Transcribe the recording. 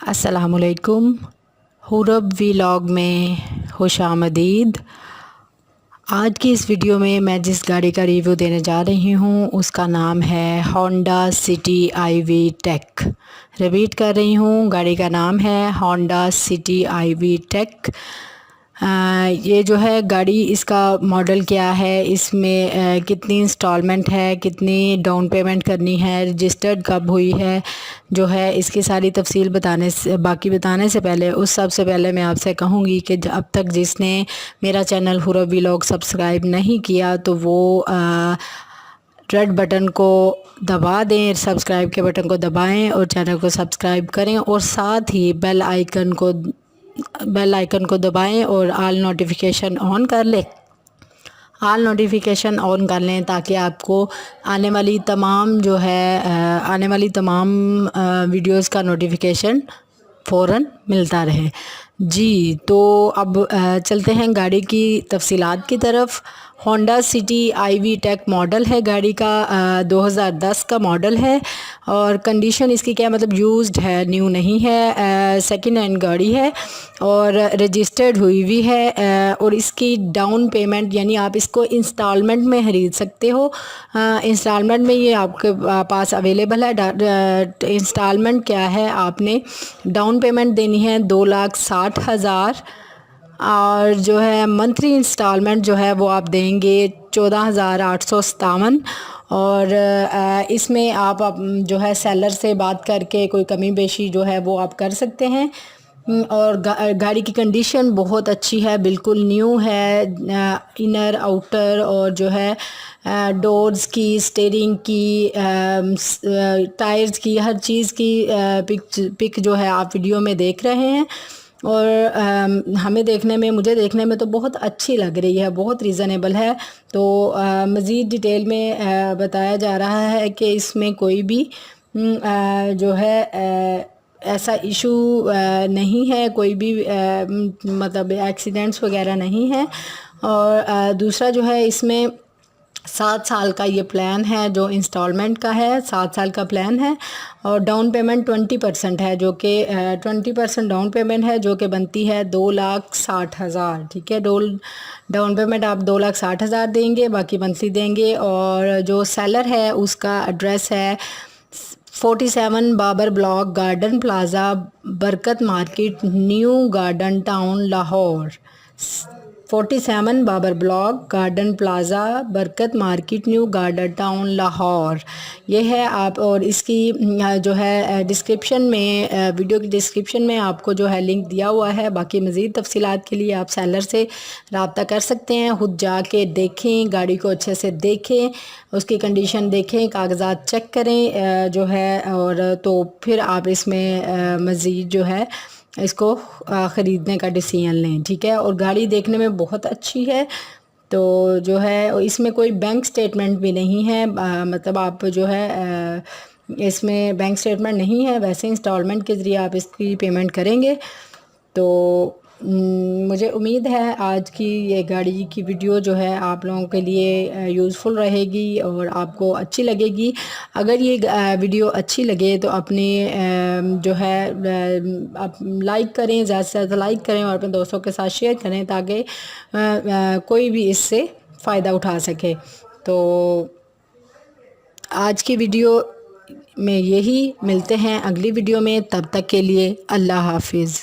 अस्सलाम वालेकुम। हुरब व्लॉग में खुश आमदीद। आज की इस वीडियो में मैं जिस गाड़ी का रिव्यू देने जा रही हूँ उसका नाम है Honda City IV tec. Repeat कर रही हूँ, गाड़ी का नाम है होंडा सिटी IV टेक। ये जो है गाड़ी, इसका मॉडल क्या है, इसमें कितनी इंस्टॉलमेंट है, कितनी डाउन पेमेंट करनी है, रजिस्टर्ड कब हुई है, जो है इसकी सारी तफसील बताने से पहले सबसे पहले मैं आपसे कहूँगी कि अब तक जिसने मेरा चैनल हुरब व्लॉग सब्सक्राइब नहीं किया तो वो रेड बटन को दबा दें, सब्सक्राइब के बटन को दबाएं और चैनल को सब्सक्राइब करें और साथ ही बेल आइकन को दबाएं और ऑल नोटिफिकेशन ऑन कर लें। ताकि आपको आने वाली तमाम वीडियोस का नोटिफिकेशन फ़ौरन मिलता रहे। जी, तो अब चलते हैं गाड़ी की तफसीलात की तरफ। Honda City IV tec model है गाड़ी का, 2010 का मॉडल है और कंडीशन इसकी क्या, मतलब यूज्ड है, न्यू नहीं है, सेकंड हैंड गाड़ी है और रजिस्टर्ड हुई हुई है। और इसकी डाउन पेमेंट, यानी आप इसको इंस्टॉलमेंट में खरीद सकते हो। इंस्टॉलमेंट में ये आपके पास अवेलेबल है। इंस्टॉलमेंट क्या है, आपने डाउन पेमेंट देनी है 2,60,000 और जो है मंथली इंस्टॉलमेंट जो है वो आप देंगे 14,857। और इसमें आप जो है सेलर से बात करके कोई कमी बेशी जो है वो आप कर सकते हैं। और गाड़ी की कंडीशन बहुत अच्छी है, बिल्कुल न्यू है, इनर आउटर और जो है डोर्स की, स्टीयरिंग की, टायर्स की, हर चीज़ की पिक जो है आप वीडियो में देख रहे हैं। और मुझे देखने में तो बहुत अच्छी लग रही है, बहुत रीज़नेबल है। तो मज़ीद डिटेल में बताया जा रहा है कि इसमें कोई भी जो है ऐसा इशू नहीं है, कोई भी मतलब एक्सीडेंट्स वगैरह नहीं है। और दूसरा जो है, इसमें 7 साल का ये प्लान है, जो इंस्टॉलमेंट का है 7 साल का प्लान है। और डाउन पेमेंट 20% है, जो कि 20% डाउन पेमेंट है, जो कि बनती है 2,60,000। ठीक है, डाउन पेमेंट आप 2,60,000 देंगे, बाकी मंथली देंगे। और जो सेलर है उसका एड्रेस है 47 Babar block, garden plaza, Barkat market, new garden town, Lahore. 47 Babar block, garden plaza, Barkat market, new garden town, Lahore. ये है आप। और इसकी जो है डिस्क्रिप्शन में, वीडियो की डिस्क्रिप्शन में आपको जो है लिंक दिया हुआ है। बाकी मज़ीद तफसीलात के लिए आप सेलर से रब्ता कर सकते हैं। खुद जाके देखें, गाड़ी को अच्छे से देखें, उसकी कंडीशन देखें, कागज़ात चेक करें जो है, और तो फिर आप इसमें मज़ीद जो है इसको ख़रीदने का डिसीजन लें। ठीक है, और गाड़ी देखने में बहुत अच्छी है। तो जो है इसमें कोई बैंक स्टेटमेंट भी नहीं है, मतलब आप जो है इसमें बैंक स्टेटमेंट नहीं है, वैसे इंस्टॉलमेंट के ज़रिए आप इसकी पेमेंट करेंगे। तो मुझे उम्मीद है आज की ये गाड़ी की वीडियो जो है आप लोगों के लिए यूज़फुल रहेगी और आपको अच्छी लगेगी। अगर ये वीडियो अच्छी लगे तो अपने जो है आप लाइक करें, ज़्यादा से ज़्यादा लाइक करें और अपने दोस्तों के साथ शेयर करें, ताकि कोई भी इससे फ़ायदा उठा सके। तो आज की वीडियो में यही, मिलते हैं अगली वीडियो में, तब तक के लिए अल्लाह हाफिज़।